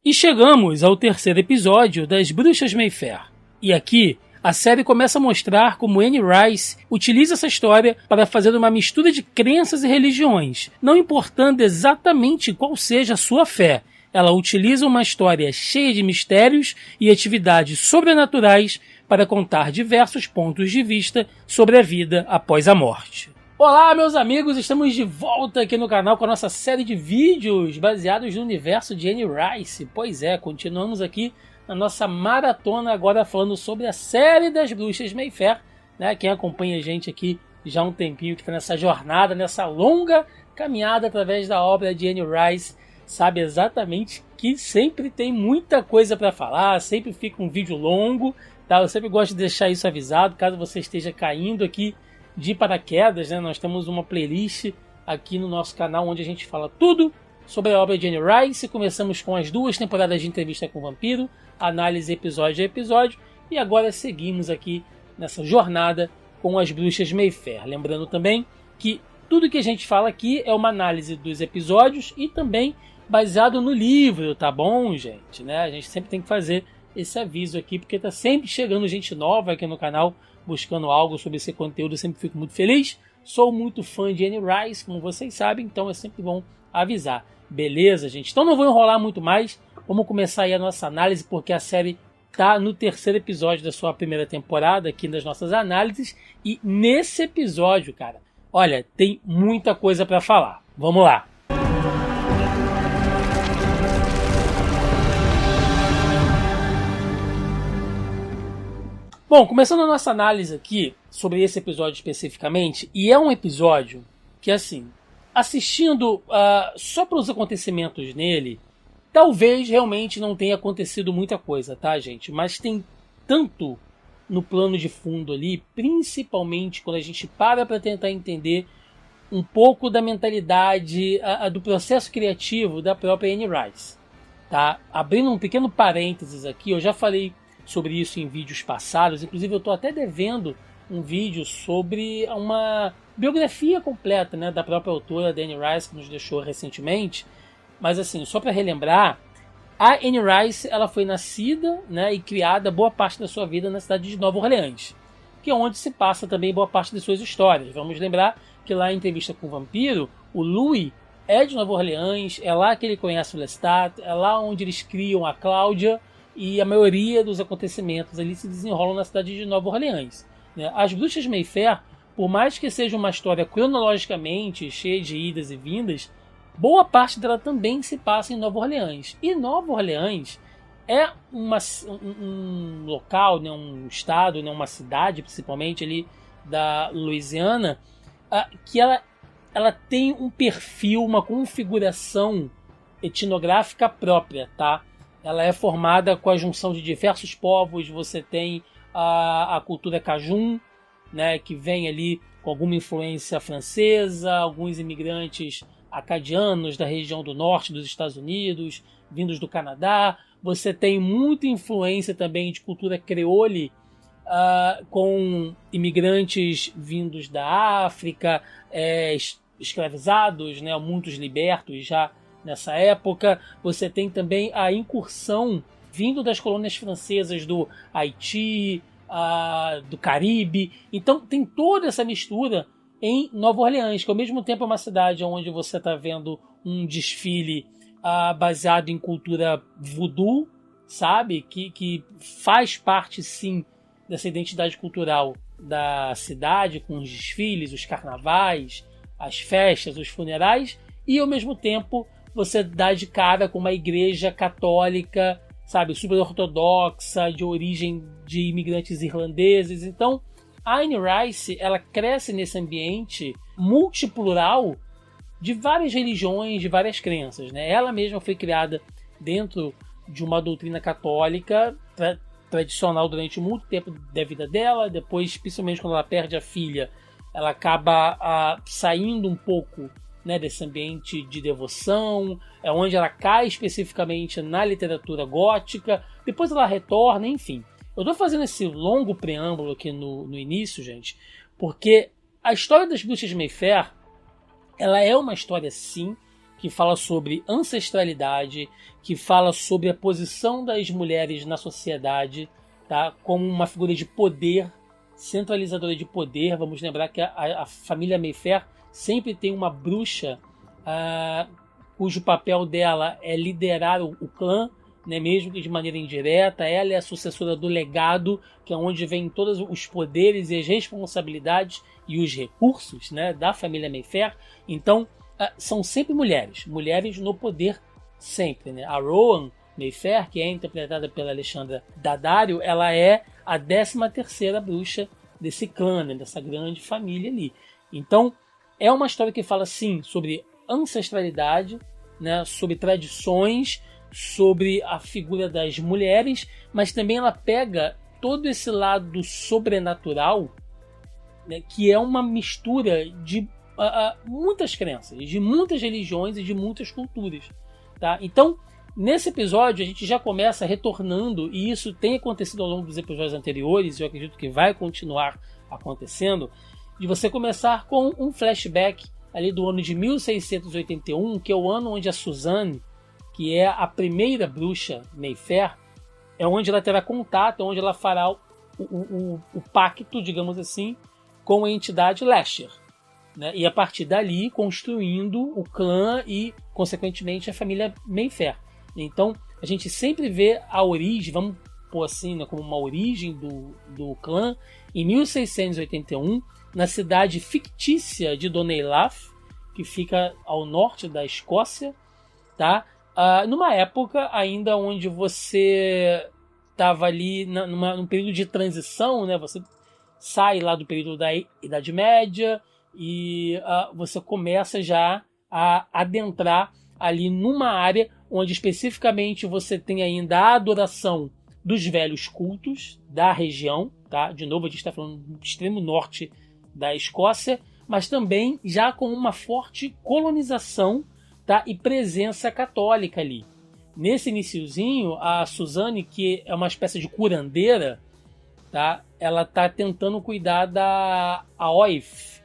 E chegamos ao terceiro episódio das Bruxas Mayfair. E aqui, a série começa a mostrar como Anne Rice utiliza essa história para fazer uma mistura de crenças e religiões, não importando exatamente qual seja a sua fé. Ela utiliza uma história cheia de mistérios e atividades sobrenaturais para contar diversos pontos de vista sobre a vida após a morte. Olá, meus amigos, estamos de volta aqui no canal com a nossa série de vídeos baseados no universo de Anne Rice. Pois é, continuamos aqui na nossa maratona agora falando sobre a série das Bruxas Mayfair, né? Quem acompanha a gente aqui já há um tempinho, que está nessa jornada, nessa longa caminhada através da obra de Anne Rice, sabe exatamente que sempre tem muita coisa para falar, sempre fica um vídeo longo, tá? Eu sempre gosto de deixar isso avisado, caso você esteja caindo aqui de paraquedas, né? Nós temos uma playlist aqui no nosso canal onde a gente fala tudo sobre a obra de Anne Rice. Começamos com as 2 temporadas de Entrevista com o Vampiro, análise episódio a episódio, e agora seguimos aqui nessa jornada com as Bruxas Mayfair. Lembrando também que tudo que a gente fala aqui é uma análise dos episódios e também baseado no livro, tá bom, gente? Né? A gente sempre tem que fazer esse aviso aqui, porque tá sempre chegando gente nova aqui no canal buscando algo sobre esse conteúdo. Eu sempre fico muito feliz. Sou muito fã de Anne Rice, como vocês sabem, então é sempre bom avisar. Beleza, gente? Então não vou enrolar muito mais. Vamos começar aí a nossa análise, porque a série tá no terceiro episódio da sua primeira temporada aqui nas nossas análises. E nesse episódio, cara, olha, tem muita coisa para falar. Vamos lá. Bom, começando a nossa análise aqui sobre esse episódio especificamente, e é um episódio que, assim, assistindo só para os acontecimentos nele, talvez realmente não tenha acontecido muita coisa, tá, gente? Mas tem tanto no plano de fundo ali, principalmente quando a gente para tentar entender um pouco da mentalidade, do processo criativo da própria Anne Rice, tá? Abrindo um pequeno parênteses aqui, eu já falei sobre isso em vídeos passados, inclusive eu estou até devendo um vídeo sobre uma biografia completa, né, da própria autora, da Anne Rice, que nos deixou recentemente. Mas assim, só para relembrar, a Anne Rice ela foi nascida, né, e criada boa parte da sua vida na cidade de Nova Orleans, que é onde se passa também boa parte de suas histórias. Vamos lembrar que lá em Entrevista com o Vampiro, o Louis é de Nova Orleans, é lá que ele conhece o Lestat, é lá onde eles criam a Cláudia, e a maioria dos acontecimentos ali se desenrolam na cidade de Nova Orleans, né? As Bruxas Mayfair, por mais que seja uma história cronologicamente cheia de idas e vindas, boa parte dela também se passa em Nova Orleans. E Nova Orleans é um local, né, um estado, né, uma cidade, principalmente ali da Louisiana, que ela tem um perfil, uma configuração etnográfica própria, tá? Ela é formada com a junção de diversos povos. Você tem a cultura cajun, né, que vem ali com alguma influência francesa, alguns imigrantes acadianos da região do norte dos Estados Unidos, vindos do Canadá. Você tem muita influência também de cultura creole, com imigrantes vindos da África, escravizados, né, muitos libertos já nessa época. Você tem também a incursão vindo das colônias francesas do Haiti, do Caribe. Então tem toda essa mistura em Nova Orleans, que ao mesmo tempo é uma cidade onde você está vendo um desfile baseado em cultura voodoo, sabe? Que faz parte sim dessa identidade cultural da cidade, com os desfiles, os carnavais, as festas, os funerais, e ao mesmo tempo você dá de cara com uma igreja católica, sabe, super ortodoxa, de origem de imigrantes irlandeses. Então, a Anne Rice, ela cresce nesse ambiente multiplural de várias religiões, de várias crenças, né? Ela mesma foi criada dentro de uma doutrina católica tradicional durante muito tempo da vida dela. Depois, principalmente quando ela perde a filha, ela acaba saindo um pouco, né, desse ambiente de devoção, é onde ela cai especificamente na literatura gótica. Depois ela retorna, enfim. Eu estou fazendo esse longo preâmbulo aqui no início, gente, porque a história das Bruxas Mayfair, ela é uma história, sim, que fala sobre ancestralidade, que fala sobre a posição das mulheres na sociedade, tá? Como uma figura de poder, centralizadora de poder. Vamos lembrar que a família Mayfair sempre tem uma bruxa cujo papel dela é liderar o clã, né, mesmo que de maneira indireta. Ela é a sucessora do legado, que é onde vem todos os poderes e as responsabilidades e os recursos, né, da família Mayfair. Então, são sempre mulheres no poder sempre, né? A Rowan Mayfair, que é interpretada pela Alexandra Daddario, ela é a 13ª bruxa desse clã, né, dessa grande família ali. Então, é uma história que fala, sim, sobre ancestralidade, né, sobre tradições, sobre a figura das mulheres, mas também ela pega todo esse lado sobrenatural, né, que é uma mistura de muitas crenças, de muitas religiões e de muitas culturas. Tá? Então, nesse episódio, a gente já começa retornando, e isso tem acontecido ao longo dos episódios anteriores, e eu acredito que vai continuar acontecendo, de você começar com um flashback ali do ano de 1681, que é o ano onde a Suzanne, que é a primeira bruxa Mayfair, é onde ela terá contato, onde ela fará o pacto, digamos assim, com a entidade Lesher, né? E a partir dali construindo o clã e, consequentemente, a família Mayfair. Então, a gente sempre vê a origem, vamos pôr assim, né, como uma origem do clã, em 1681, na cidade fictícia de Donnelaf, que fica ao norte da Escócia, tá? Numa época ainda onde você estava ali num período de transição, né? Você sai lá do período da Idade Média e você começa já a adentrar ali numa área onde especificamente você tem ainda a adoração dos velhos cultos da região, tá? De novo, a gente está falando do extremo norte da Escócia, mas também já com uma forte colonização, tá? E presença católica ali. Nesse iniciozinho, a Suzanne, que é uma espécie de curandeira, tá? Ela está tentando cuidar da Oif,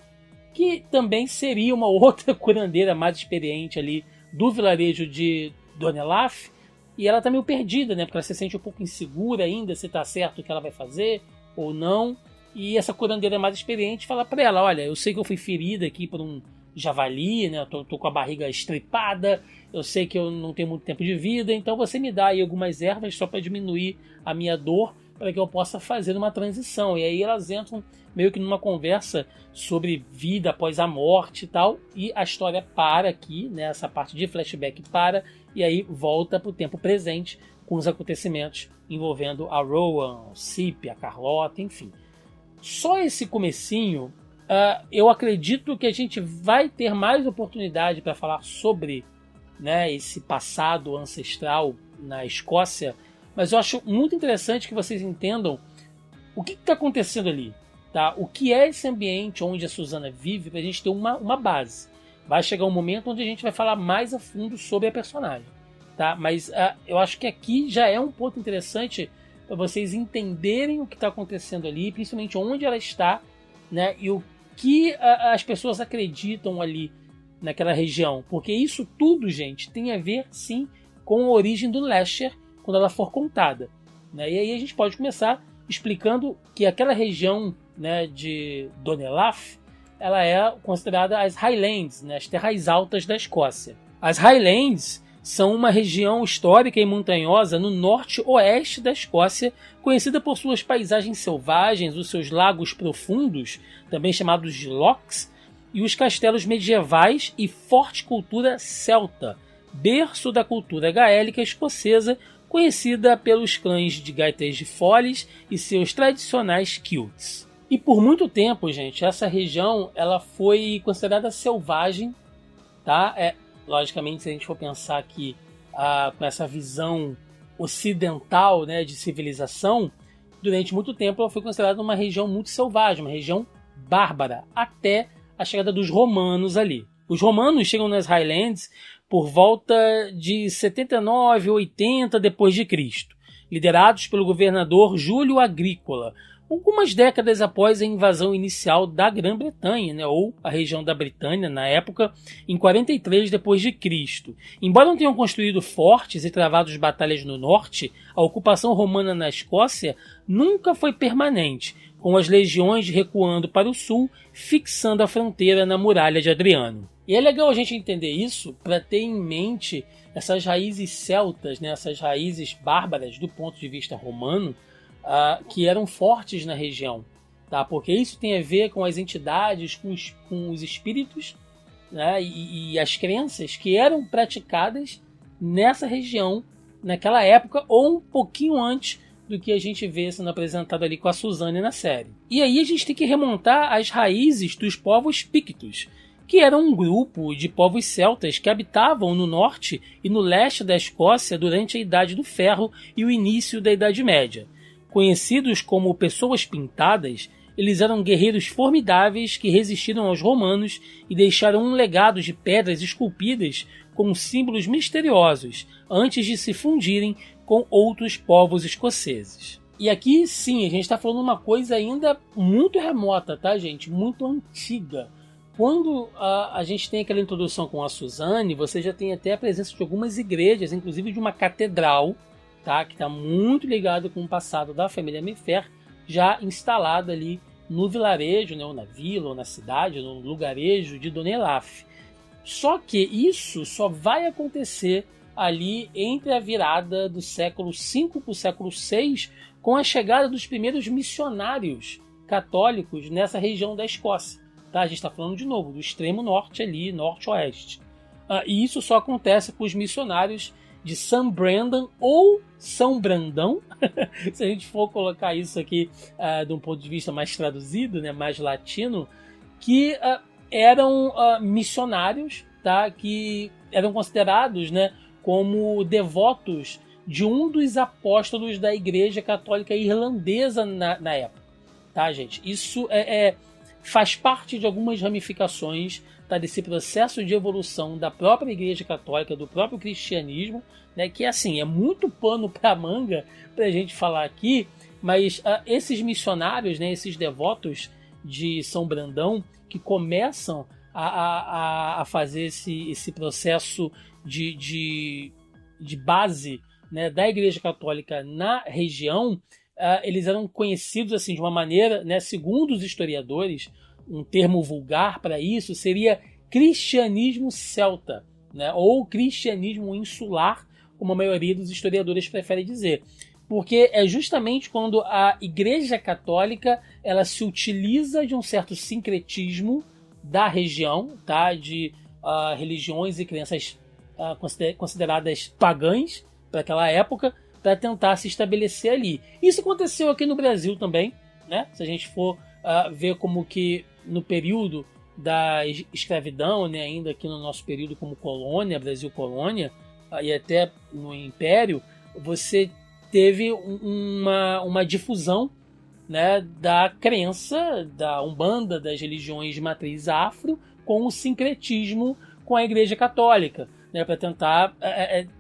que também seria uma outra curandeira mais experiente ali do vilarejo de Donnelaf, e ela está meio perdida, né? Porque ela se sente um pouco insegura ainda se está certo o que ela vai fazer ou não. E essa curandeira mais experiente fala para ela: olha, eu sei que eu fui ferida aqui por um javali, né? Eu tô com a barriga estripada, eu sei que eu não tenho muito tempo de vida, então você me dá aí algumas ervas só para diminuir a minha dor, para que eu possa fazer uma transição. E aí elas entram meio que numa conversa sobre vida após a morte e tal, e a história para aqui, né? Essa parte de flashback para, e aí volta para o tempo presente com os acontecimentos envolvendo a Rowan, o Cip, a Carlota, enfim. Só esse comecinho, eu acredito que a gente vai ter mais oportunidade para falar sobre, né, esse passado ancestral na Escócia, mas eu acho muito interessante que vocês entendam o que está acontecendo ali, tá? O que é esse ambiente onde a Susana vive, para a gente ter uma base. Vai chegar um momento onde a gente vai falar mais a fundo sobre a personagem, tá? Mas eu acho que aqui já é um ponto interessante para vocês entenderem o que está acontecendo ali, principalmente onde ela está, né, e o que as pessoas acreditam ali naquela região. Porque isso tudo, gente, tem a ver, sim, com a origem do Lesher quando ela for contada, né? E aí a gente pode começar explicando que aquela região, né, de Donnelaf, ela é considerada as Highlands, né, as terras altas da Escócia. As Highlands são uma região histórica e montanhosa no norte-oeste da Escócia, conhecida por suas paisagens selvagens, os seus lagos profundos, também chamados de lochs, e os castelos medievais e forte cultura celta, berço da cultura gaélica escocesa, conhecida pelos clãs de Gaetés de Foles e seus tradicionais kilts. E por muito tempo, gente, essa região ela foi considerada selvagem, tá? Logicamente, se a gente for pensar aqui com essa visão ocidental, né, de civilização, durante muito tempo ela foi considerada uma região muito selvagem, uma região bárbara, até a chegada dos romanos ali. Os romanos chegam nas Highlands por volta de 79 ou 80 depois de Cristo, liderados pelo governador Júlio Agrícola, algumas décadas após a invasão inicial da Grã-Bretanha, né, ou a região da Britânia na época, em 43 d.C. Embora não tenham construído fortes e travado batalhas no norte, a ocupação romana na Escócia nunca foi permanente, com as legiões recuando para o sul, fixando a fronteira na muralha de Adriano. E é legal a gente entender isso para ter em mente essas raízes celtas, né, essas raízes bárbaras do ponto de vista romano, que eram fortes na região, tá? Porque isso tem a ver com as entidades, com os espíritos, né? e as crenças que eram praticadas nessa região, naquela época, ou um pouquinho antes do que a gente vê sendo apresentado ali com a Suzane na série. E aí a gente tem que remontar às raízes dos povos pictos, que eram um grupo de povos celtas que habitavam no norte e no leste da Escócia durante a Idade do Ferro e o início da Idade Média. Conhecidos como pessoas pintadas, eles eram guerreiros formidáveis que resistiram aos romanos e deixaram um legado de pedras esculpidas com símbolos misteriosos, antes de se fundirem com outros povos escoceses. E aqui sim, a gente está falando uma coisa ainda muito remota, tá, gente? Muito antiga. Quando a gente tem aquela introdução com a Suzane, você já tem até a presença de algumas igrejas, inclusive de uma catedral, tá, que está muito ligado com o passado da família Mayfair, já instalada ali no vilarejo, né, ou na vila, ou na cidade, no lugarejo de Dona Elaf. Só que isso só vai acontecer ali entre a virada do século V para o século VI, com a chegada dos primeiros missionários católicos nessa região da Escócia. Tá? A gente está falando de novo do extremo norte ali, norte-oeste. E isso só acontece com os missionários de São Brandon ou São Brandão, se a gente for colocar isso aqui de um ponto de vista mais traduzido, né, mais latino, que eram missionários, tá, que eram considerados, né, como devotos de um dos apóstolos da Igreja Católica Irlandesa na época. Tá, gente? Isso faz parte de algumas ramificações, tá, desse processo de evolução da própria Igreja Católica, do próprio cristianismo, né, que assim, é muito pano para manga para a gente falar aqui, mas esses missionários, né, esses devotos de São Brandão, que começam a fazer esse processo de base, né, da Igreja Católica na região, eles eram conhecidos assim de uma maneira, né, segundo os historiadores, um termo vulgar para isso seria cristianismo celta, né, ou cristianismo insular, como a maioria dos historiadores prefere dizer. Porque é justamente quando a Igreja Católica ela se utiliza de um certo sincretismo da região, tá, de religiões e crenças consideradas pagãs para aquela época, para tentar se estabelecer ali. Isso aconteceu aqui no Brasil também, né? Se a gente for ver como que no período da escravidão, né, ainda aqui no nosso período como colônia, Brasil colônia, e até no Império, você teve uma difusão, né, da crença da Umbanda, das religiões de matriz afro, com o sincretismo com a Igreja Católica, né, para tentar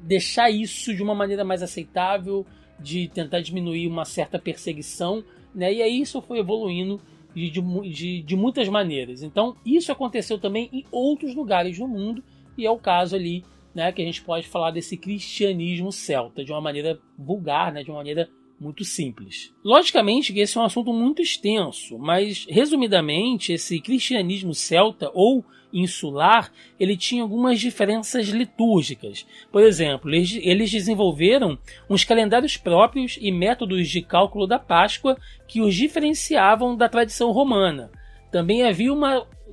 deixar isso de uma maneira mais aceitável, de tentar diminuir uma certa perseguição, né, e aí isso foi evoluindo de muitas maneiras. Então isso aconteceu também em outros lugares do mundo, e é o caso ali, né, que a gente pode falar desse cristianismo celta de uma maneira vulgar, né, de uma maneira muito simples. Logicamente que esse é um assunto muito extenso, mas resumidamente esse cristianismo celta ou insular, ele tinha algumas diferenças litúrgicas. Por exemplo, eles desenvolveram uns calendários próprios e métodos de cálculo da Páscoa que os diferenciavam da tradição romana. Também havia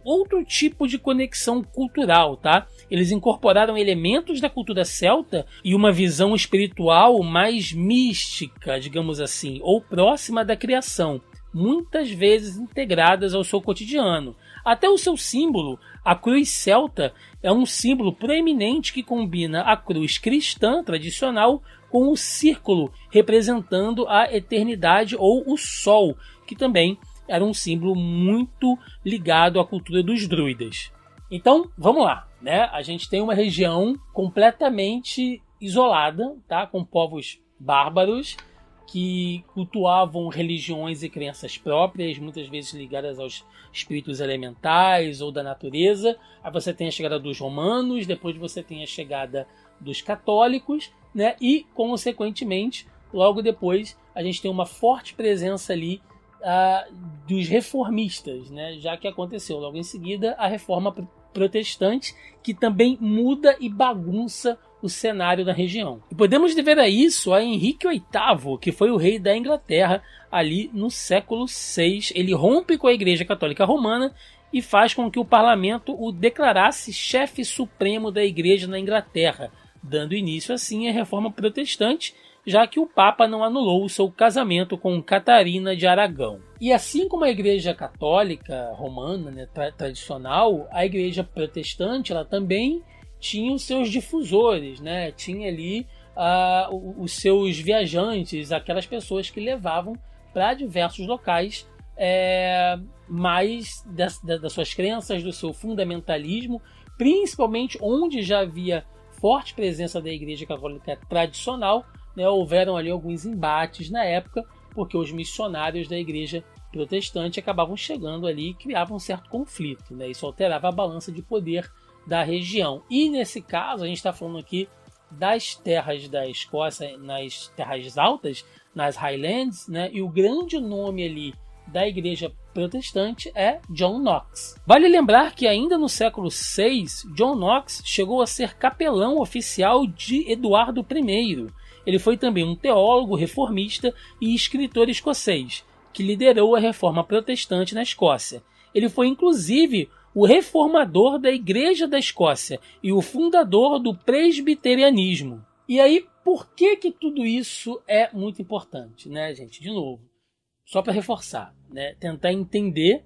outro tipo de conexão cultural, tá? Eles incorporaram elementos da cultura celta e uma visão espiritual mais mística, digamos assim, ou próxima da criação, muitas vezes integradas ao seu cotidiano. Até o seu símbolo, a cruz celta, é um símbolo proeminente que combina a cruz cristã tradicional com o círculo representando a eternidade ou o sol, que também era um símbolo muito ligado à cultura dos druidas. Então, vamos lá, né? A gente tem uma região completamente isolada, tá? Com povos bárbaros, que cultuavam religiões e crenças próprias, muitas vezes ligadas aos espíritos elementais ou da natureza. Aí você tem a chegada dos romanos, depois você tem a chegada dos católicos, né? E, consequentemente, logo depois, a gente tem uma forte presença ali dos reformistas, né? Já que aconteceu logo em seguida a reforma protestante, que também muda e bagunça o cenário da região. E podemos dever a isso a Henrique VIII, que foi o rei da Inglaterra ali no século VI. Ele rompe com a Igreja Católica Romana e faz com que o parlamento o declarasse chefe supremo da Igreja na Inglaterra, dando início assim à reforma protestante, já que o Papa não anulou o seu casamento com Catarina de Aragão. E assim como a Igreja Católica Romana, né, tradicional, a Igreja Protestante ela também tinha os seus difusores, né? Tinha ali os seus viajantes, aquelas pessoas que levavam para diversos locais mais das suas crenças, do seu fundamentalismo, principalmente onde já havia forte presença da Igreja Católica tradicional, né? Houveram ali alguns embates na época, porque os missionários da Igreja Protestante acabavam chegando ali e criavam um certo conflito, né? Isso alterava a balança de poder da região. E nesse caso, a gente está falando aqui das terras da Escócia, nas terras altas, nas Highlands, né? E o grande nome ali da igreja protestante é John Knox. Vale lembrar que ainda no século VI, John Knox chegou a ser capelão oficial de Eduardo I. Ele foi também um teólogo reformista e escritor escocês, que liderou a reforma protestante na Escócia. Ele foi inclusive o reformador da Igreja da Escócia e o fundador do presbiterianismo. E aí, por que tudo isso é muito importante, né, gente? De novo, só para reforçar, né? Tentar entender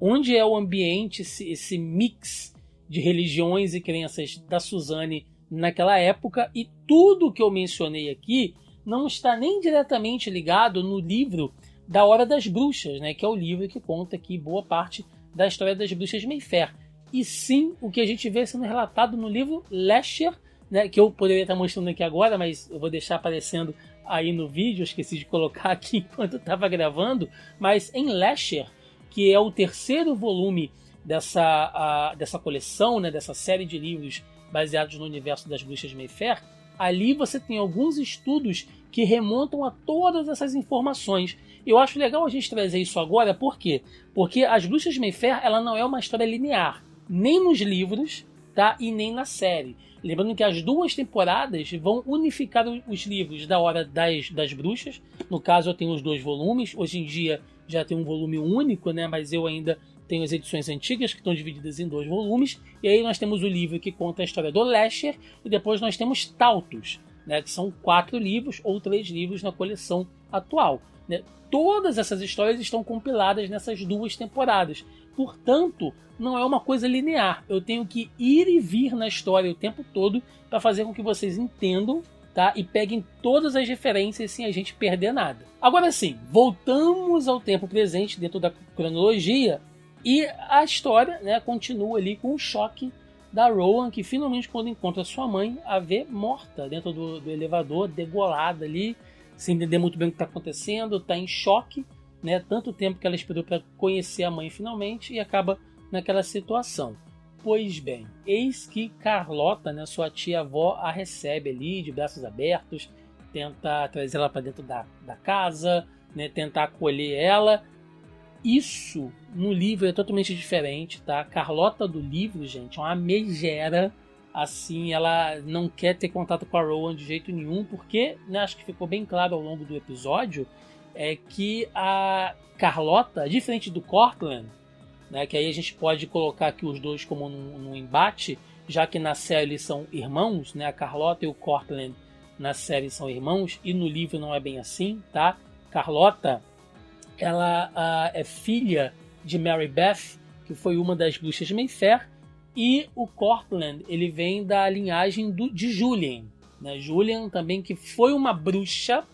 onde é o ambiente, esse mix de religiões e crenças da Suzane naquela época, e tudo que eu mencionei aqui não está nem diretamente ligado no livro da Hora das Bruxas, né? Que é o livro que conta aqui boa parte da história das bruxas Mayfair, e sim o que a gente vê sendo relatado no livro Lesher, né, que eu poderia estar mostrando aqui agora, mas eu vou deixar aparecendo aí no vídeo, eu esqueci de colocar aqui enquanto eu estava gravando, mas em Lesher, que é o terceiro volume dessa coleção, né, dessa série de livros baseados no universo das bruxas Mayfair, ali você tem alguns estudos que remontam a todas essas informações. Eu acho legal a gente trazer isso agora, por quê? Porque as bruxas Mayfair ela não é uma história linear, nem nos livros, tá? E nem na série. Lembrando que as duas temporadas vão unificar os livros da Hora das Bruxas. No caso, eu tenho os 2 volumes. Hoje em dia já tem um volume único, né? Mas eu ainda tenho as edições antigas que estão divididas em 2 volumes. E aí nós temos o livro que conta a história do Lesher. E depois nós temos Tautos, né? Que são 4 livros ou 3 livros na coleção atual, né? Todas essas histórias estão compiladas nessas 2 temporadas. Portanto, não é uma coisa linear. Eu tenho que ir e vir na história o tempo todo para fazer com que vocês entendam, tá? E peguem todas as referências sem a gente perder nada. Agora sim, voltamos ao tempo presente dentro da cronologia e a história, né, continua ali com o choque da Rowan, que finalmente quando encontra sua mãe, a vê morta dentro do elevador, degolada ali, sem entender muito bem o que está acontecendo, está em choque, né? Tanto tempo que ela esperou para conhecer a mãe finalmente e acaba naquela situação. Pois bem, eis que Carlota, né, sua tia-avó, a recebe ali de braços abertos, tenta trazer ela para dentro da casa, né, tentar acolher ela. Isso no livro é totalmente diferente, tá? Carlota do livro, gente, é uma megera. Assim, ela não quer ter contato com a Rowan de jeito nenhum, porque, né, acho que ficou bem claro ao longo do episódio, é que a Carlota, diferente do Cortland, né, que aí a gente pode colocar aqui os dois como num embate, já que na série eles são irmãos, né, a Carlota e o Cortland na série são irmãos, e no livro não é bem assim, tá? Carlota, ela é filha de Mary Beth, que foi uma das bruxas Mayfair, e o Cortland, ele vem da linhagem de Julian, né? Julian também, que foi uma bruxa,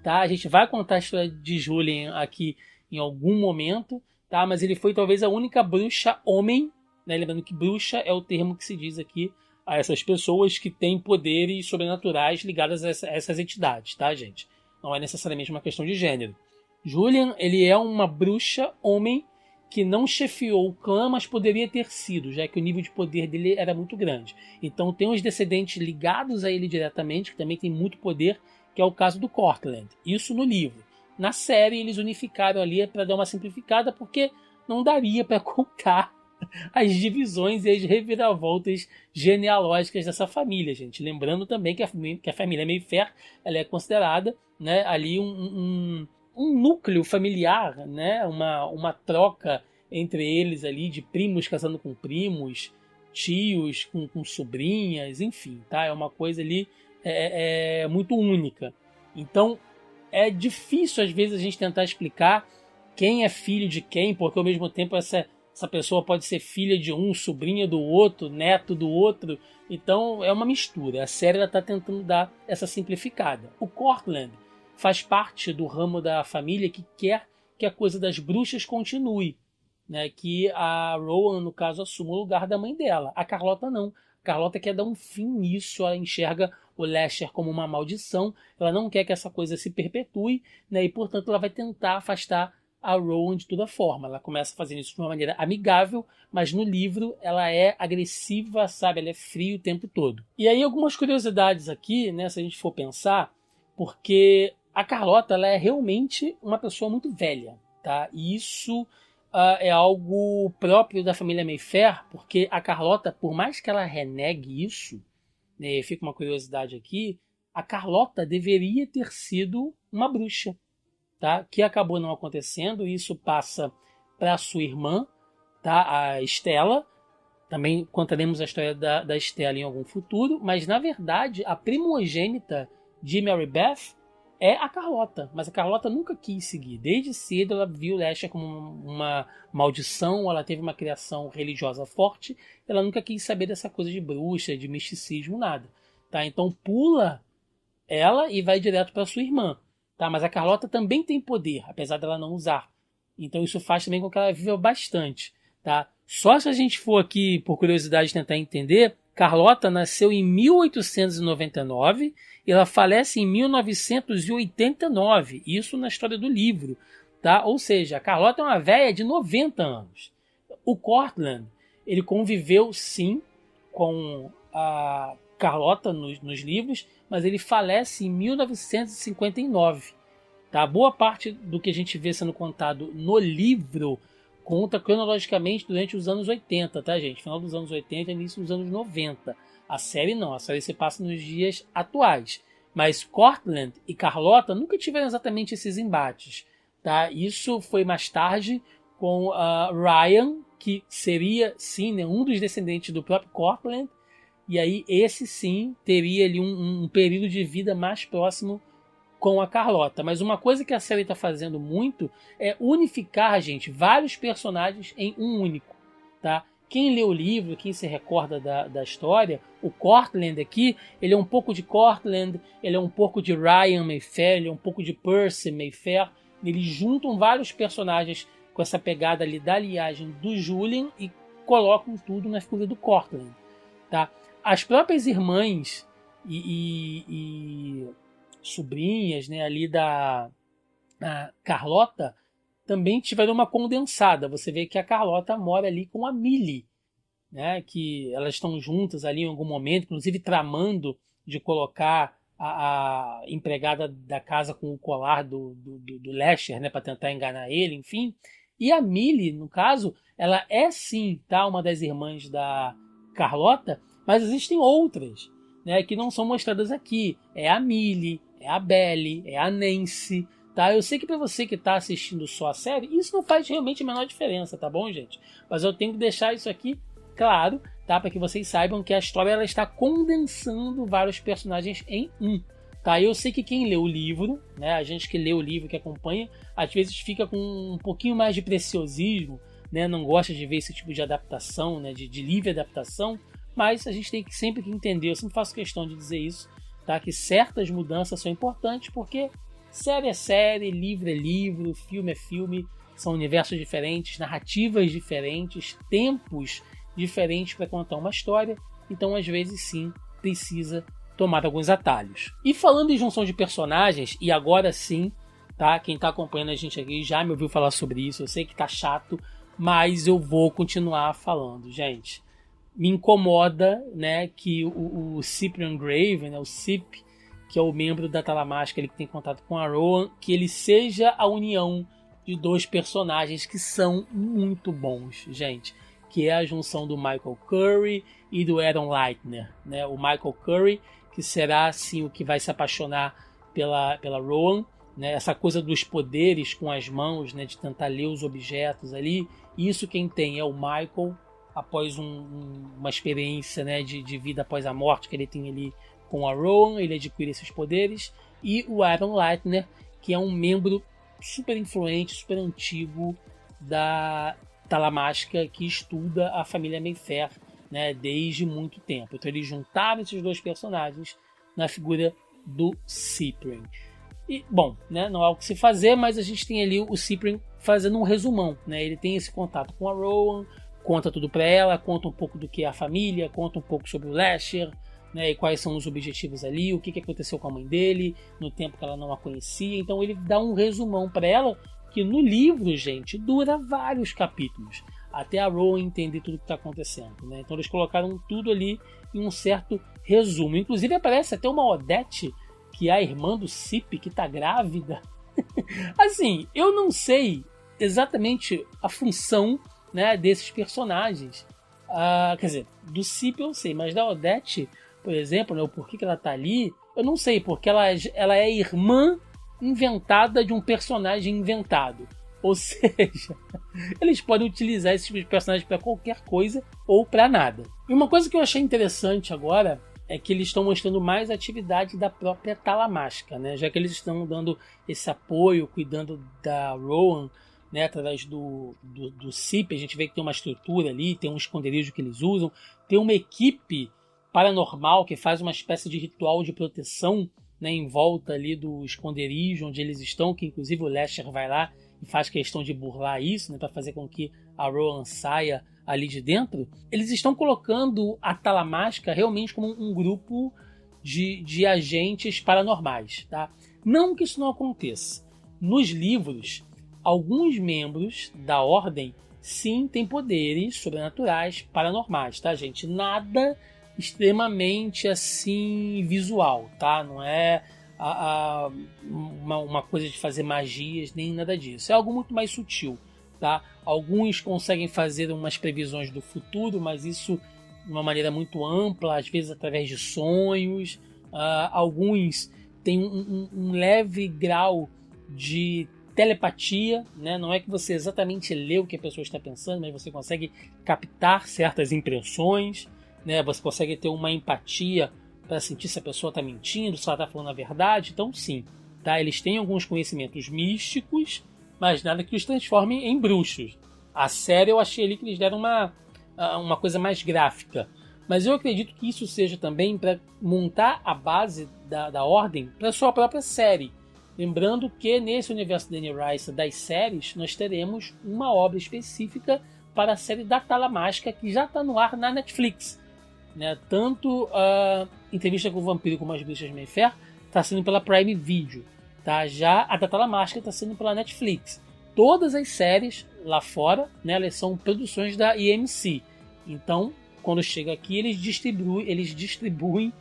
tá? A gente vai contar a história de Julian aqui em algum momento, tá? Mas ele foi talvez a única bruxa homem, né? Lembrando que bruxa é o termo que se diz aqui a essas pessoas que têm poderes sobrenaturais ligados a essas entidades, tá, gente? não é necessariamente uma questão de gênero. Julian, ele é uma bruxa homem que não chefiou o clã, mas poderia ter sido, já que o nível de poder dele era muito grande. Então tem os descendentes ligados a ele diretamente, que também tem muito poder, que é o caso do Cortland. Isso no livro. Na série eles unificaram ali para dar uma simplificada, porque não daria para contar as divisões e as reviravoltas genealógicas dessa família, gente. Lembrando também que a família Mayfair, ela é considerada, né, ali um núcleo familiar, né, uma troca entre eles ali de primos casando com primos, tios com sobrinhas, enfim, tá? É uma coisa ali muito única. Então é difícil às vezes a gente tentar explicar quem é filho de quem, porque ao mesmo tempo essa pessoa pode ser filha de um, sobrinha do outro, neto do outro. Então é uma mistura. A série está tentando dar essa simplificada. O Cortland faz parte do ramo da família que quer que a coisa das bruxas continue, né? Que a Rowan, no caso, assuma o lugar da mãe dela. A Carlota não. A Carlota quer dar um fim nisso, ela enxerga o Lester como uma maldição, ela não quer que essa coisa se perpetue, né? E portanto ela vai tentar afastar a Rowan de toda forma. Ela começa fazendo isso de uma maneira amigável, mas no livro ela é agressiva, sabe? Ela é fria o tempo todo. E aí algumas curiosidades aqui, né? Se a gente for pensar, porque a Carlota ela é realmente uma pessoa muito velha, tá? E isso é algo próprio da família Mayfair, porque a Carlota, por mais que ela renegue isso, né, fica uma curiosidade aqui, a Carlota deveria ter sido uma bruxa, tá? Que acabou não acontecendo. Isso passa para sua irmã, tá? A Stella. Também contaremos a história da Stella em algum futuro, mas na verdade a primogênita de Mary Beth é a Carlota, mas a Carlota nunca quis seguir. Desde cedo ela viu Lester como uma maldição, ela teve uma criação religiosa forte, ela nunca quis saber dessa coisa de bruxa, de misticismo, nada. Tá? Então pula ela e vai direto para sua irmã. Tá? Mas a Carlota também tem poder, apesar dela não usar. Então isso faz também com que ela viva bastante. Tá? Só se a gente for aqui, por curiosidade, tentar entender, Carlota nasceu em 1899 e ela falece em 1989. Isso na história do livro. Tá? Ou seja, a Carlota é uma velha de 90 anos. O Cortland, ele conviveu sim com a Carlota nos livros, mas ele falece em 1959. Tá? Boa parte do que a gente vê sendo contado no livro conta cronologicamente durante os anos 80, tá, gente? Final dos anos 80 e início dos anos 90. A série não, a série se passa nos dias atuais. Mas Cortland e Carlota nunca tiveram exatamente esses embates, tá? Isso foi mais tarde com Ryan, que seria, sim, né, um dos descendentes do próprio Cortland, e aí esse sim teria ali um período de vida mais próximo com a Carlota. Mas uma coisa que a série está fazendo muito é unificar, gente, vários personagens em um único, tá? Quem lê o livro, quem se recorda da história, o Cortland aqui, ele é um pouco de Cortland, ele é um pouco de Ryan Mayfair, ele é um pouco de Percy Mayfair. Eles juntam vários personagens com essa pegada ali da linhagem do Julian e colocam tudo na figura do Cortland, tá? As próprias irmãs e sobrinhas, né, ali da Carlota também tiveram uma condensada. Você vê que a Carlota mora ali com a Millie, né, que elas estão juntas ali em algum momento, inclusive tramando de colocar a empregada da casa com o colar do Lester, né, para tentar enganar ele, enfim. E a Millie, no caso, ela é sim, tá, uma das irmãs da Carlota, mas existem outras, né, que não são mostradas aqui. É a Millie, é a Belly, é a Nancy, tá? Eu sei que para você que está assistindo só a série, isso não faz realmente a menor diferença, tá bom, gente? Mas eu tenho que deixar isso aqui claro, tá? Para que vocês saibam que a história ela está condensando vários personagens em um, tá? Eu sei que quem lê o livro, né? A gente que lê o livro, que acompanha, às vezes fica com um pouquinho mais de preciosismo, né? Não gosta de ver esse tipo de adaptação, né? De livre adaptação, mas a gente tem que sempre que entender, eu sempre faço questão de dizer isso, tá? Que certas mudanças são importantes, porque série é série, livro é livro, filme é filme, são universos diferentes, narrativas diferentes, tempos diferentes para contar uma história, então às vezes sim precisa tomar alguns atalhos. E falando em junção de personagens, e agora sim, tá? Quem tá acompanhando a gente aqui já me ouviu falar sobre isso, eu sei que tá chato, mas eu vou continuar falando, gente. Me incomoda, né, que o Cyprian Grave, né, o Cip, que é o membro da Talamasca, ele que tem contato com a Rowan, que ele seja a união de dois personagens que são muito bons, gente. Que é a junção do Michael Curry e do Aaron Leitner, né? O Michael Curry, que será assim o que vai se apaixonar pela Rowan, né? Essa coisa dos poderes com as mãos, né? De tentar ler os objetos ali. Isso quem tem é o Michael, após uma experiência, né? de vida após a morte que ele tem ali com a Rowan, ele adquire esses poderes. E o Aaron Leitner, que é um membro super influente, super antigo da Talamasca, que estuda a família Mayfair, né, desde muito tempo. Então eles juntaram esses dois personagens na figura do Cyprian. E, bom, né, não há o que se fazer, mas a gente tem ali o Cyprian fazendo um resumão. Né? Ele tem esse contato com a Rowan, conta tudo para ela, conta um pouco do que é a família, conta um pouco sobre o Lasher, né, e quais são os objetivos ali, o que aconteceu com a mãe dele, no tempo que ela não a conhecia. Então ele dá um resumão para ela, que no livro, gente, dura vários capítulos, até a Rowan entender tudo o que está acontecendo. Né? Então eles colocaram tudo ali em um certo resumo. Inclusive aparece até uma Odette, que é a irmã do Cip, que está grávida. Assim, eu não sei exatamente a função, né, desses personagens. Quer dizer, do Cip eu sei, mas da Odette, por exemplo, né, o porquê que ela tá ali, eu não sei, porque ela é irmã inventada de um personagem inventado. Ou seja, eles podem utilizar esses tipos de personagens para qualquer coisa ou para nada. E uma coisa que eu achei interessante agora é que eles estão mostrando mais atividade da própria Talamasca, né? Já que eles estão dando esse apoio, cuidando da Rowan, né? Através do Cip, a gente vê que tem uma estrutura ali, tem um esconderijo que eles usam, tem uma equipe paranormal que faz uma espécie de ritual de proteção, né, em volta ali do esconderijo onde eles estão, que inclusive o Lasher vai lá e faz questão de burlar isso, né, para fazer com que a Rowan saia ali de dentro. Eles estão colocando a Talamasca realmente como um grupo de agentes paranormais, tá? Não que isso não aconteça. Nos livros, alguns membros da Ordem sim têm poderes sobrenaturais paranormais, tá, gente? Nada extremamente assim visual, tá? Não é uma coisa de fazer magias nem nada disso. É algo muito mais sutil, tá? Alguns conseguem fazer umas previsões do futuro, mas isso de uma maneira muito ampla, às vezes através de sonhos. Alguns têm um leve grau de telepatia, né? Não é que você exatamente lê o que a pessoa está pensando, mas você consegue captar certas impressões. Né, você consegue ter uma empatia para sentir se a pessoa está mentindo, se ela está falando a verdade. Então sim, tá? Eles têm alguns conhecimentos místicos, mas nada que os transforme em bruxos. A série eu achei ali que eles deram uma coisa mais gráfica, mas eu acredito que isso seja também para montar a base da Ordem para sua própria série. Lembrando que nesse universo da Anne Rice das séries, nós teremos uma obra específica para a série da Talamasca, que já está no ar na Netflix. Né? Tanto a Entrevista com o Vampiro como As Bruxas Mayfair está sendo pela Prime Video, tá? Já a da Talamasca está sendo pela Netflix. Todas as séries lá fora, né, elas são produções da EMC. Então, quando chega aqui, eles distribuem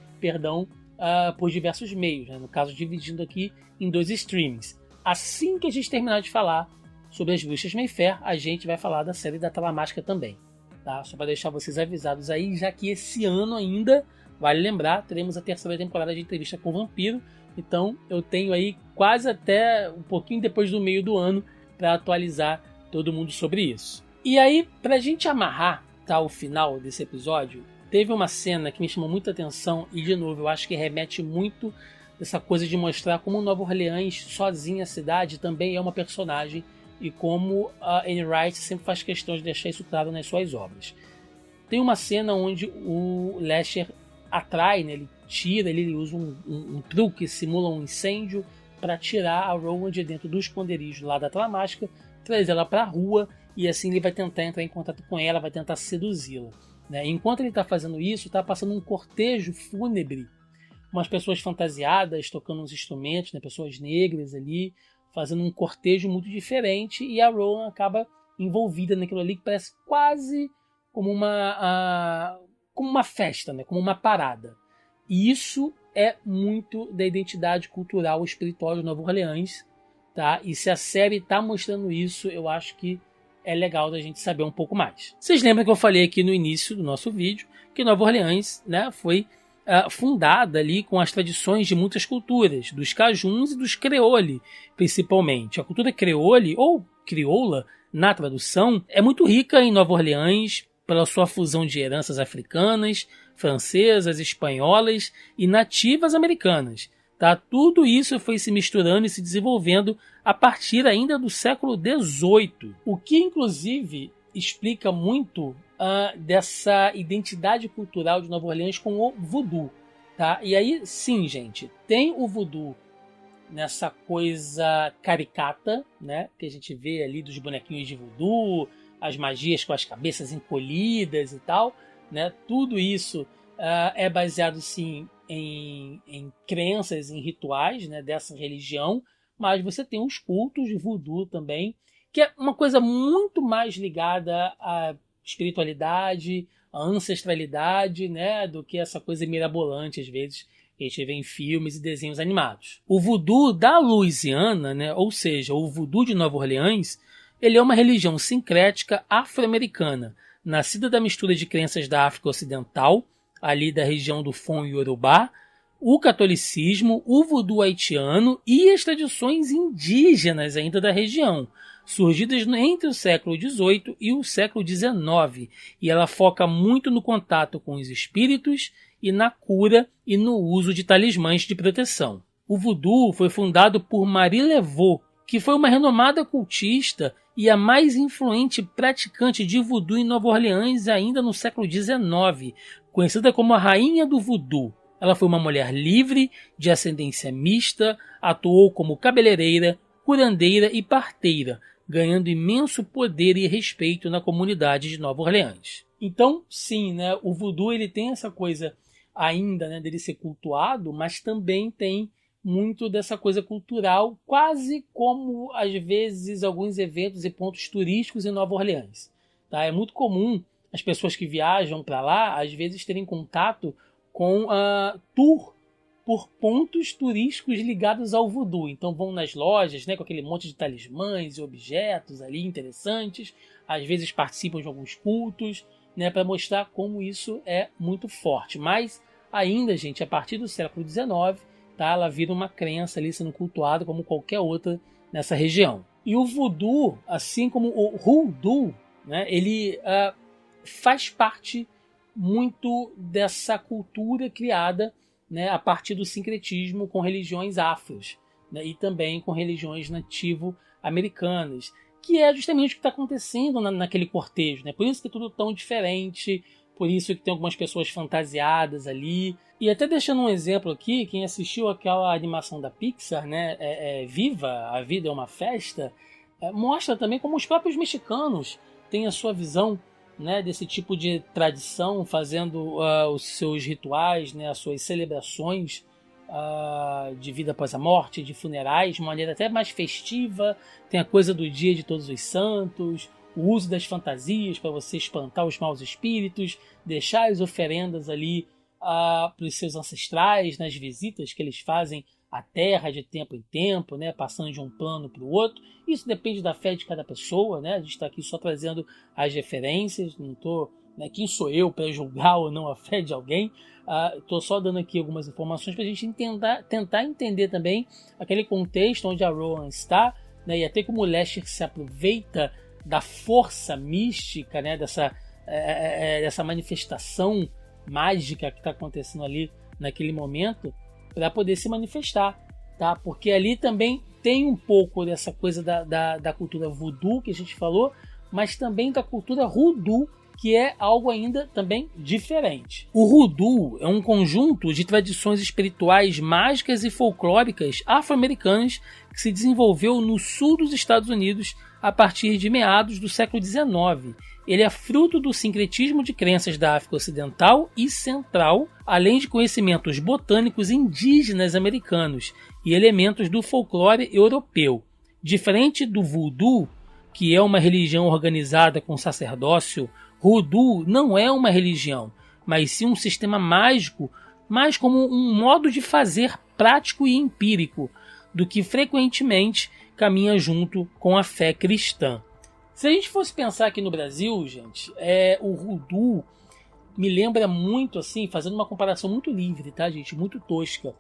por diversos meios, né? No caso, dividindo aqui em 2 streamings. Assim que a gente terminar de falar sobre As Bruxas Mayfair, a gente vai falar da série da Talamasca também. Tá? Só para deixar vocês avisados aí, já que esse ano ainda, vale lembrar, teremos a 3ª temporada de Entrevista com o Vampiro. Então eu tenho aí quase até um pouquinho depois do meio do ano para atualizar todo mundo sobre isso. E aí, para a gente amarrar, tá, o final desse episódio, teve uma cena que me chamou muita atenção e, de novo, eu acho que remete muito dessa coisa de mostrar como Nova Orleans, sozinha a cidade, também é uma personagem e como a Anne Rice sempre faz questão de deixar isso claro nas suas obras. Tem uma cena onde o Lasher atrai, né, ele usa um truque, simula um incêndio para tirar a Rowan de dentro do esconderijo lá da Talamasca, traz ela para a rua e assim ele vai tentar entrar em contato com ela, vai tentar seduzi-la. Né? Enquanto ele está fazendo isso, está passando um cortejo fúnebre umas pessoas fantasiadas tocando uns instrumentos, né, pessoas negras ali, fazendo um cortejo muito diferente, e a Rowan acaba envolvida naquilo ali que parece quase como uma festa, né, como uma parada. E isso é muito da identidade cultural e espiritual de Nova Orleans, tá? E se a série está mostrando isso, eu acho que é legal da gente saber um pouco mais. Vocês lembram que eu falei aqui no início do nosso vídeo que Nova Orleans, né, foi fundada ali com as tradições de muitas culturas, dos cajuns e dos creole, principalmente. A cultura creole, ou crioula, na tradução, é muito rica em Nova Orleans pela sua fusão de heranças africanas, francesas, espanholas e nativas americanas. Tá? Tudo isso foi se misturando e se desenvolvendo a partir ainda do século XVIII, o que inclusive explica muito dessa identidade cultural de Nova Orleans com o voodoo. Tá? E aí sim, gente, tem o voodoo nessa coisa caricata, né, que a gente vê ali dos bonequinhos de voodoo, as magias com as cabeças encolhidas e tal, né? Tudo isso é baseado sim em crenças, em rituais, né, dessa religião, mas você tem os cultos de voodoo também, que é uma coisa muito mais ligada à espiritualidade, à ancestralidade, né, do que essa coisa mirabolante às vezes que a gente vê em filmes e desenhos animados. O voodoo da Louisiana, né, ou seja, o voodoo de Nova Orleans, ele é uma religião sincrética afro-americana, nascida da mistura de crenças da África Ocidental, ali da região do Fon Yorubá, o catolicismo, o voodoo haitiano e as tradições indígenas ainda da região, surgidas entre o século XVIII e o século XIX, e ela foca muito no contato com os espíritos e na cura e no uso de talismãs de proteção. O voodoo foi fundado por Marie Laveau, que foi uma renomada cultista e a mais influente praticante de voodoo em Nova Orleans ainda no século XIX, conhecida como a Rainha do Voodoo. Ela foi uma mulher livre, de ascendência mista, atuou como cabeleireira, curandeira e parteira, ganhando imenso poder e respeito na comunidade de Nova Orleans. Então, sim, né, o voodoo ele tem essa coisa ainda, né, dele ser cultuado, mas também tem muito dessa coisa cultural, quase como, às vezes, alguns eventos e pontos turísticos em Nova Orleans. Tá? É muito comum as pessoas que viajam para lá, às vezes, terem contato com tour por pontos turísticos ligados ao voodoo. Então vão nas lojas, né, com aquele monte de talismãs e objetos ali interessantes, às vezes participam de alguns cultos, né, para mostrar como isso é muito forte. Mas ainda, gente, a partir do século XIX, tá, ela vira uma crença ali sendo cultuada como qualquer outra nessa região. E o voodoo, assim como o hoodoo, né, ele faz parte muito dessa cultura criada, né, a partir do sincretismo com religiões afros, né, e também com religiões nativo-americanas, que é justamente o que está acontecendo naquele cortejo. Né? Por isso que é tudo tão diferente, por isso que tem algumas pessoas fantasiadas ali. E até deixando um exemplo aqui, quem assistiu aquela animação da Pixar, né, Viva, a Vida é uma Festa, mostra também como os próprios mexicanos têm a sua visão, né, desse tipo de tradição, fazendo os seus rituais, né, as suas celebrações de vida após a morte, de funerais, de maneira até mais festiva. Tem a coisa do Dia de Todos os Santos, o uso das fantasias para você espantar os maus espíritos, deixar as oferendas ali para os seus ancestrais, nas visitas que eles fazem à terra de tempo em tempo, né, passando de um plano para o outro. Isso depende da fé de cada pessoa, né? A gente está aqui só trazendo as referências, não estou, né, quem sou eu para julgar ou não a fé de alguém. Estou só dando aqui algumas informações para a gente tentar entender também aquele contexto onde a Rowan está, né, e até como o Lester se aproveita da força mística, né, dessa manifestação mágica que está acontecendo ali naquele momento, para poder se manifestar, tá? Porque ali também tem um pouco dessa coisa da cultura voodoo que a gente falou, mas também da cultura hoodoo, que é algo ainda também diferente. O Hoodoo é um conjunto de tradições espirituais, mágicas e folclóricas afro-americanas que se desenvolveu no sul dos Estados Unidos a partir de meados do século XIX. Ele é fruto do sincretismo de crenças da África Ocidental e Central, além de conhecimentos botânicos indígenas americanos e elementos do folclore europeu. Diferente do Voodoo, que é uma religião organizada com sacerdócio, Hoodoo não é uma religião, mas sim um sistema mágico, mais como um modo de fazer prático e empírico, do que frequentemente caminha junto com a fé cristã. Se a gente fosse pensar aqui no Brasil, gente, o Hoodoo me lembra muito, assim, fazendo uma comparação muito livre, tá, gente, muito tosca,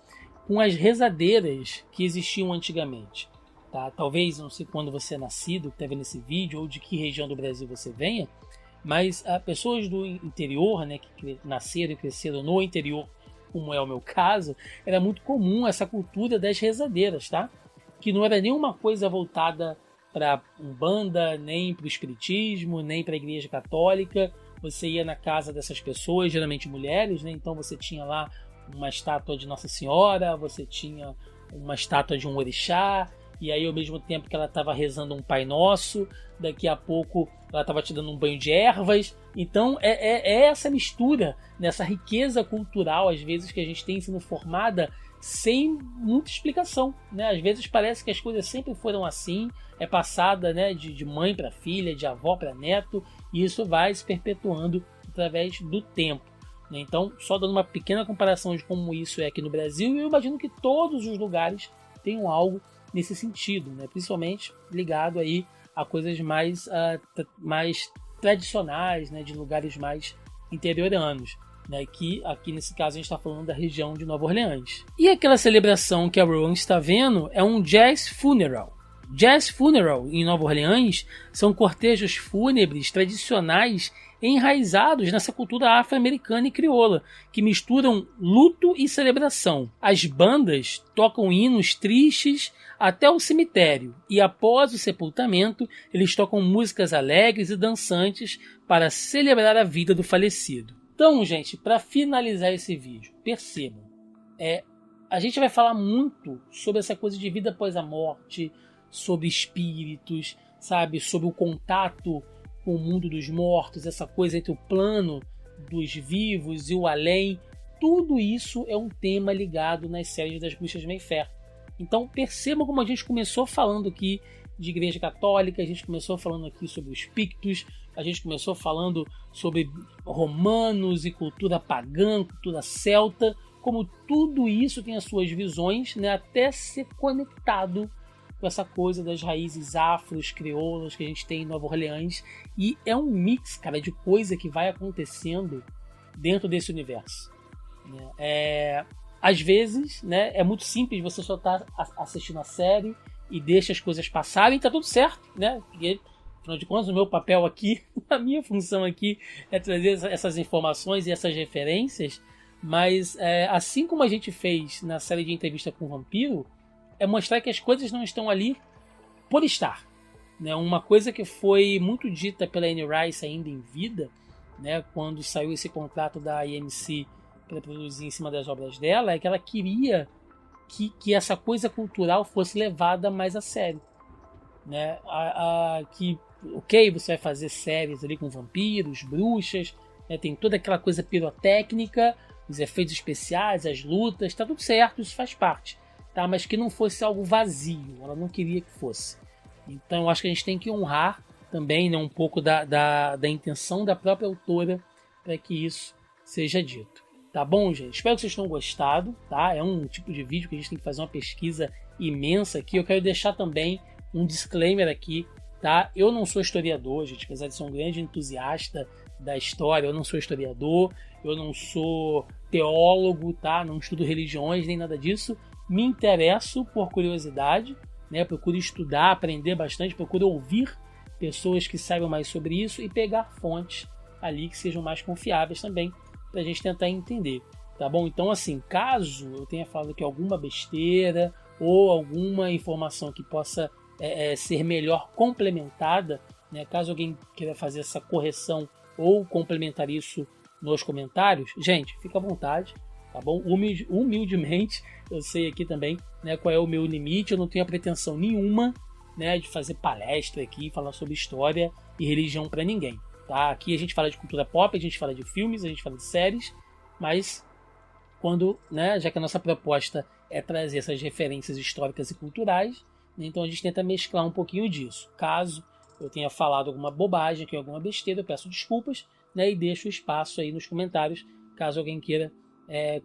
com as rezadeiras que existiam antigamente. Tá? Talvez, não sei quando você é nascido, que está vendo esse vídeo, ou de que região do Brasil você venha, mas pessoas do interior, né, que nasceram e cresceram no interior, como é o meu caso, era muito comum essa cultura das rezadeiras, tá? Que não era nenhuma coisa voltada para Umbanda, nem para o Espiritismo, nem para a Igreja Católica. Você ia na casa dessas pessoas, geralmente mulheres, né? Então você tinha lá uma estátua de Nossa Senhora, você tinha uma estátua de um orixá, e aí ao mesmo tempo que ela estava rezando um Pai Nosso, daqui a pouco ela estava te dando um banho de ervas. Então é essa mistura, nessa riqueza cultural, às vezes, que a gente tem sendo formada sem muita explicação, né? Às vezes parece que as coisas sempre foram assim, é passada, né, de mãe para filha, de avó para neto, e isso vai se perpetuando através do tempo, né? Então, só dando uma pequena comparação de como isso é aqui no Brasil, eu imagino que todos os lugares tenham algo nesse sentido, né? Principalmente ligado aí a coisas mais tradicionais, né, de lugares mais interioranos. Né, que aqui nesse caso a gente está falando da região de Nova Orleans. E aquela celebração que a Rowan está vendo é um Jazz Funeral. Jazz Funeral em Nova Orleans são cortejos fúnebres tradicionais enraizados nessa cultura afro-americana e crioula, que misturam luto e celebração. As bandas tocam hinos tristes até o cemitério, e após o sepultamento eles tocam músicas alegres e dançantes para celebrar a vida do falecido. Então, gente, para finalizar esse vídeo, percebam, a gente vai falar muito sobre essa coisa de vida após a morte, sobre espíritos, sabe, sobre o contato com o mundo dos mortos, essa coisa entre o plano dos vivos e o além. Tudo isso é um tema ligado nas séries das Bruxas de Mayfair. Então, percebam como a gente começou falando aqui de Igreja Católica, a gente começou falando aqui sobre os Pictos, a gente começou falando sobre romanos e cultura pagã, cultura celta, como tudo isso tem as suas visões, né, até ser conectado com essa coisa das raízes afros, crioulas que a gente tem em Nova Orleans. E é um mix, cara, de coisa que vai acontecendo dentro desse universo. Às vezes, né, é muito simples, você só tá assistindo a série e deixa as coisas passarem e tá tudo certo, né? Porque, afinal de contas, o meu papel aqui, a minha função aqui é trazer essas informações e essas referências, mas assim como a gente fez na série de entrevista com o Vampiro, é mostrar que as coisas não estão ali por estar, né? Uma coisa que foi muito dita pela Anne Rice ainda em vida, né, quando saiu esse contrato da AMC para produzir em cima das obras dela, é que ela queria que essa coisa cultural fosse levada mais a sério, né? Que, ok, você vai fazer séries ali com vampiros, bruxas, né? Tem toda aquela coisa pirotécnica, os efeitos especiais, as lutas, tá tudo certo, isso faz parte, tá? Mas que não fosse algo vazio, ela não queria que fosse. Então eu acho que a gente tem que honrar também, né, um pouco da intenção da própria autora para que isso seja dito. Tá bom, gente? Espero que vocês tenham gostado, tá? É um tipo de vídeo que a gente tem que fazer uma pesquisa imensa aqui. Eu quero deixar também um disclaimer aqui, tá? Eu não sou historiador, gente, apesar de ser um grande entusiasta da história, eu não sou historiador, eu não sou teólogo, tá? Não estudo religiões, nem nada disso. Me interesso por curiosidade, né? Procuro estudar, aprender bastante, procuro ouvir pessoas que saibam mais sobre isso e pegar fontes ali que sejam mais confiáveis também, pra gente tentar entender, tá bom? Então, assim, caso eu tenha falado aqui alguma besteira ou alguma informação que possa ser melhor complementada, né? Caso alguém queira fazer essa correção ou complementar isso nos comentários, gente, fica à vontade, tá bom? Humildemente, eu sei aqui também, né, qual é o meu limite. Eu não tenho a pretensão nenhuma, né, de fazer palestra aqui, falar sobre história e religião para ninguém, tá? Aqui a gente fala de cultura pop, a gente fala de filmes, a gente fala de séries, mas quando, né, já que a nossa proposta é trazer essas referências históricas e culturais, né, então a gente tenta mesclar um pouquinho disso. Caso eu tenha falado alguma bobagem, aqui, alguma besteira, eu peço desculpas, né, e deixo espaço aí nos comentários, caso alguém queira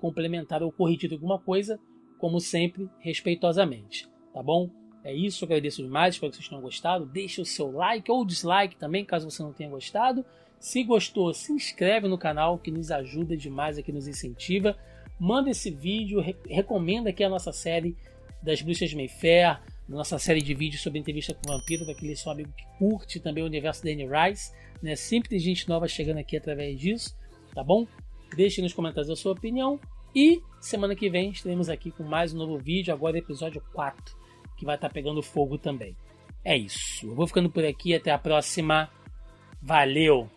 complementar ou corrigir alguma coisa, como sempre, respeitosamente, tá bom? É isso, eu agradeço demais, espero que vocês tenham gostado. Deixe o seu like ou dislike também, caso você não tenha gostado. Se gostou, se inscreve no canal, que nos ajuda demais, aqui nos incentiva. Manda esse vídeo, recomenda aqui a nossa série das Bruxas de Mayfair, nossa série de vídeos sobre entrevista com o vampiro, para aquele seu amigo que curte também o universo da Anne Rice, né? Sempre tem gente nova chegando aqui através disso, tá bom? Deixe nos comentários a sua opinião e semana que vem estaremos aqui com mais um novo vídeo, agora episódio 4, que vai estar pegando fogo também. É isso, eu vou ficando por aqui, até a próxima, valeu!